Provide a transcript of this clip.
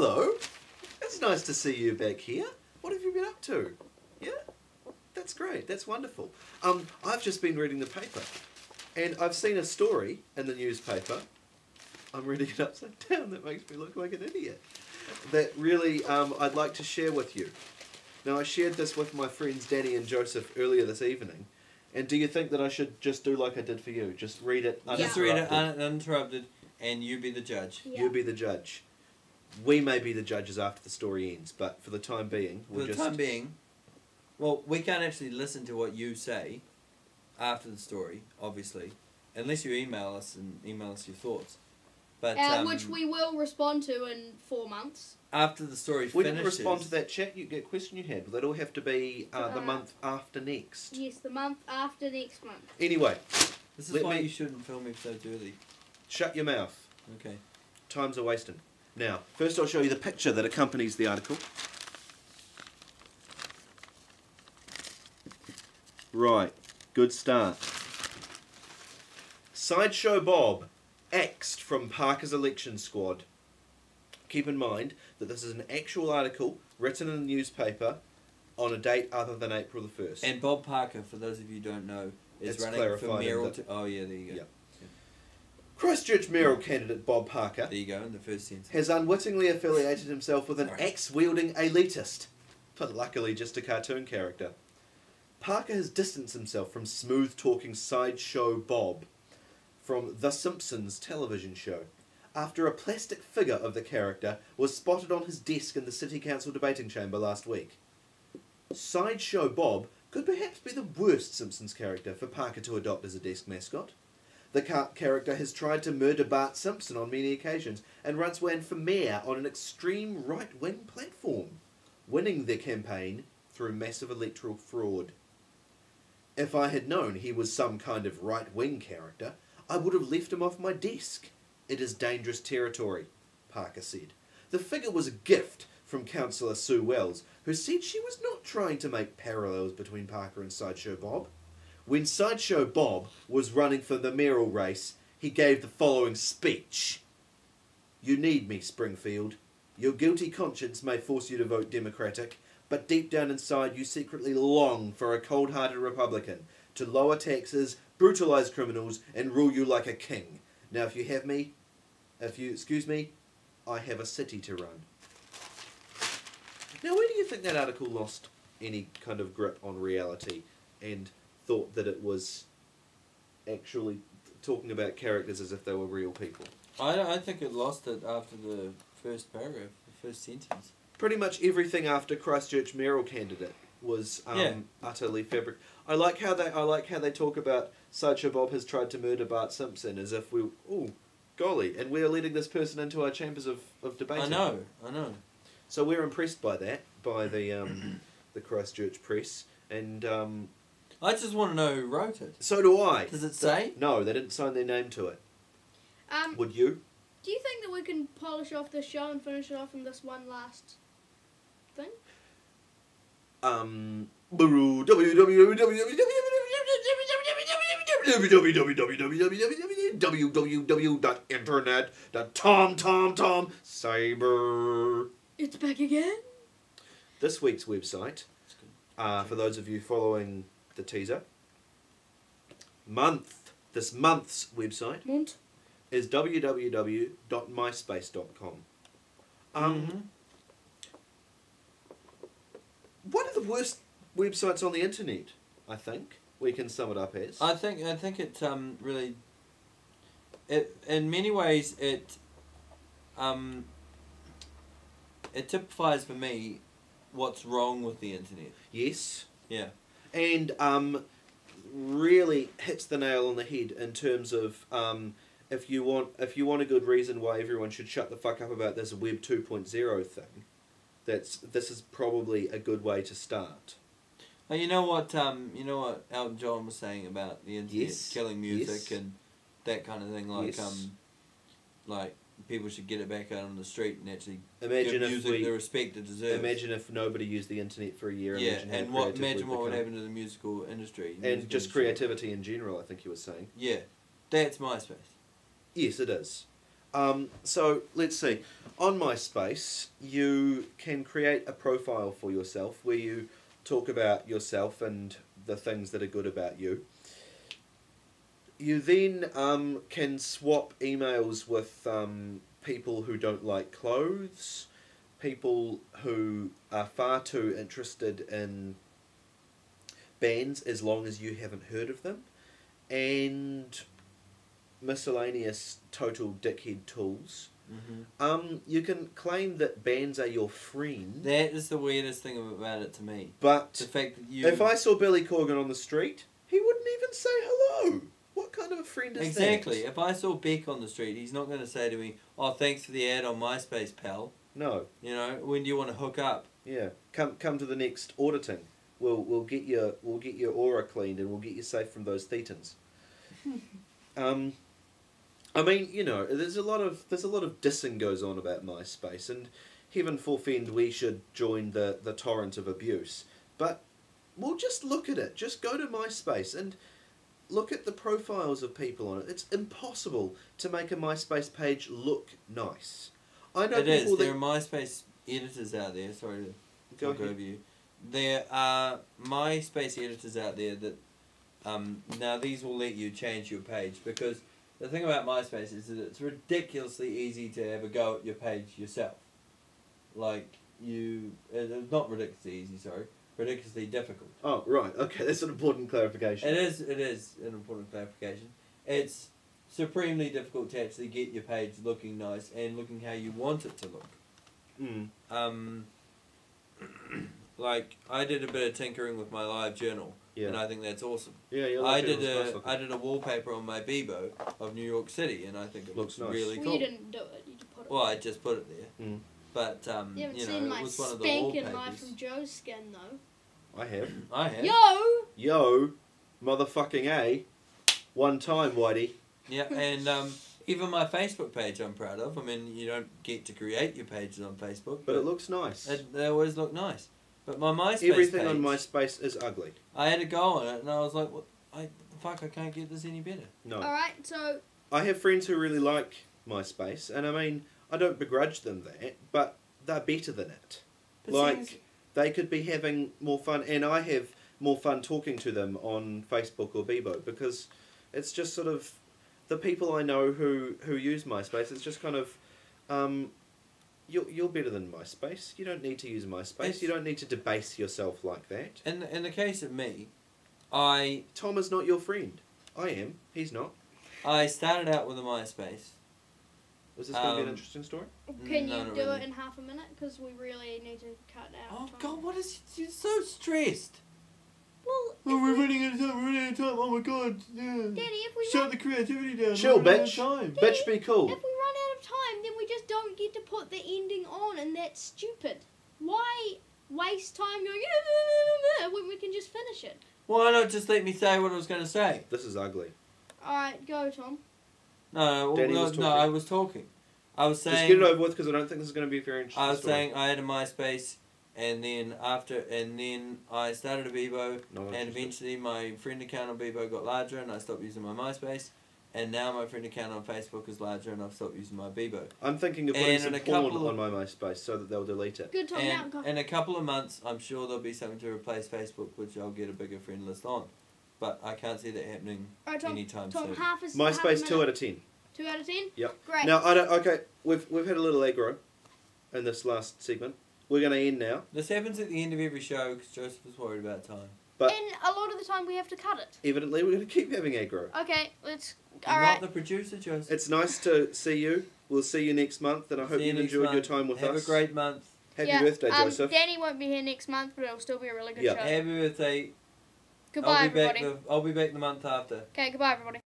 hello. It's nice to see you back here. What have you been up to? Yeah? That's great. That's wonderful. I've just been reading the paper, and I've seen a story in the newspaper. I'm reading it upside down. That makes me look like an idiot. That really I'd like to share with you. Now, I shared this with my friends Danny and Joseph earlier this evening. And do you think that I should just do like I did for you? Just read it uninterrupted? Just read it uninterrupted, and you be the judge. Yeah. You be the judge. We may be the judges after the story ends, but for the time being, well, we can't actually listen to what you say after the story, obviously, unless you email us your thoughts. But which we will respond to in 4 months. After the story finishes... We didn't respond to that question you had. That'll have to be the month after next. Yes, the month after next month. Anyway. This is why you shouldn't film episodes early. Shut your mouth. Okay. Times are wasting. Now, first I'll show you the picture that accompanies the article. Right. Good start. Sideshow Bob axed from Parker's election squad. Keep in mind that this is an actual article written in the newspaper on a date other than April the 1st. And Bob Parker, for those of you who don't know, is running for mayoral... Oh, yeah, there you go. Yeah. Christchurch mayoral candidate Bob Parker... There you go, in the first sentence. ...has unwittingly affiliated himself with an axe-wielding elitist, but luckily just a cartoon character. Parker has distanced himself from smooth-talking Sideshow Bob from The Simpsons television show, after a plastic figure of the character was spotted on his desk in the City Council debating chamber last week. Sideshow Bob could perhaps be the worst Simpsons character for Parker to adopt as a desk mascot. The character has tried to murder Bart Simpson on many occasions and once ran for mayor on an extreme right-wing platform, winning their campaign through massive electoral fraud. If I had known he was some kind of right-wing character, I would have left him off my desk. It is dangerous territory, Parker said. The figure was a gift from Councillor Sue Wells, who said she was not trying to make parallels between Parker and Sideshow Bob. When Sideshow Bob was running for the mayoral race, he gave the following speech. You need me, Springfield. Your guilty conscience may force you to vote Democratic, but deep down inside you secretly long for a cold-hearted Republican to lower taxes, brutalise criminals, and rule you like a king. Now, if you excuse me, I have a city to run. Now, where do you think that article lost any kind of grip on reality and thought that it was actually talking about characters as if they were real people? I think it lost it after the first paragraph, the first sentence. Pretty much everything after Christchurch mayoral candidate was utterly fabric. I like how they talk about Sideshow Bob has tried to murder Bart Simpson as if golly, and we're letting this person into our chambers of debating. I know. So we're impressed by that, by the Christchurch press, and I just want to know who wrote it. So do I. Does it say? No, they didn't sign their name to it. Would you? Do you think that we can polish off this show and finish it off in this one last thing? www.internet.tom.cyber. It's back again. This week's website, for those of you following the teaser, this month's website is www.myspace.com. One of the worst websites on the internet, I think we can sum it up as. I think it really, in many ways it typifies for me what's wrong with the internet. Yes. Yeah. And really hits the nail on the head in terms of if you want a good reason why everyone should shut the fuck up about this Web 2.0 thing, this is probably a good way to start. Well, you know what Elton John was saying about the internet killing music and that kind of thing, like people should get it back out on the street and actually give music the respect it deserves. Imagine if nobody used the internet for a year. Imagine what would happen to the musical industry. And just creativity in general, I think you were saying. Yeah, that's MySpace. Yes, it is. So let's see. On MySpace, you can create a profile for yourself where you talk about yourself and the things that are good about you. You then can swap emails with people who don't like clothes, people who are far too interested in bands as long as you haven't heard of them, and miscellaneous total dickhead tools. Mm-hmm. You can claim that bands are your friend. That is the weirdest thing about it to me. But the fact that you... if I saw Billy Corgan on the street, he wouldn't even say hello. What kind of a friend is that? Exactly. If I saw Beck on the street, he's not going to say to me, "Oh, thanks for the ad on MySpace, pal." No. You know, when do you want to hook up? Yeah. Come to the next auditing. We'll get your aura cleaned and we'll get you safe from those thetans. I mean, you know, there's a lot of dissing goes on about MySpace, and heaven forfend we should join the torrent of abuse. But we'll just look at it. Just go to MySpace and look at the profiles of people on it. It's impossible to make a MySpace page look nice. I know people There are MySpace editors out there. Sorry to talk over you. There are MySpace editors out there that now these will let you change your page, because the thing about MySpace is that it's ridiculously easy to have a go at your page yourself. Like it's not ridiculously easy, sorry. Ridiculously difficult. Oh, right. Okay, that's an important clarification. It is an important clarification. It's supremely difficult to actually get your page looking nice and looking how you want it to look. Like, I did a bit of tinkering with my live journal, and I think that's awesome. Yeah, your I did a wallpaper on my Bebo of New York City, and I think it looks nice. Really cool. Well, you didn't do it. You just put it. Well, I just put it there. But you haven't you know, seen my it was one of the spanking wallpapers. Livefromjoes skin though. I have. I have. Yo, motherfucking A. One time, Whitey. Yeah, and even my Facebook page I'm proud of. I mean, you don't get to create your pages on Facebook. But it looks nice. They always look nice. But my MySpace Everything page, on MySpace is ugly. I had to go on it, and I was like, "What? I can't get this any better." No. Alright, so... I have friends who really like MySpace, and I mean, I don't begrudge them that, but they're better than it. But they could be having more fun, and I have more fun talking to them on Facebook or Bebo, because it's just sort of the people I know who use MySpace. It's just kind of you're better than MySpace. You don't need to use MySpace. You don't need to debase yourself like that. In the case of me, Tom is not your friend. I am. He's not. I started out with a MySpace. Was this going to be an interesting story? Can you do it in half a minute? Because we really need to cut out Oh time. God, what is... You're so stressed. Well, we're running out of time, we're running out of time. Oh my God, yeah. Daddy, if we Shut the creativity down. Chill, we're running bitch. out of time. Daddy, bitch, be cool. If we run out of time, then we just don't get to put the ending on, and that's stupid. Why waste time going when we can just finish it? Why not just let me say what I was going to say? This is ugly. Alright, go, Tom. No, I was talking. I was saying... Just get it over with, because I don't think this is going to be a very interesting I was story. saying I had a MySpace, and then I started a Bebo, and eventually my friend account on Bebo got larger, and I stopped using my MySpace, and now my friend account on Facebook is larger, and I've stopped using my Bebo. I'm thinking of putting some porn on my MySpace so that they'll delete it. Good, Tom. And in a couple of months, I'm sure there'll be something to replace Facebook, which I'll get a bigger friend list on. But I can't see that happening anytime soon. MySpace 2 out of 10. 2 out of 10? Yep. Great. Now, okay, we've had a little aggro in this last segment. We're going to end now. This happens at the end of every show because Joseph is worried about time. But and a lot of the time we have to cut it. Evidently, we're going to keep having aggro. Okay, let's... I'm Alright. not the producer, Joseph. It's nice to see you. We'll see you next month, and I hope you enjoyed your time with us. Have a great month. Happy birthday, Joseph. Danny won't be here next month, but it'll still be a really good show. Happy birthday. Goodbye, everybody. I'll be back the month after. Okay, goodbye, everybody.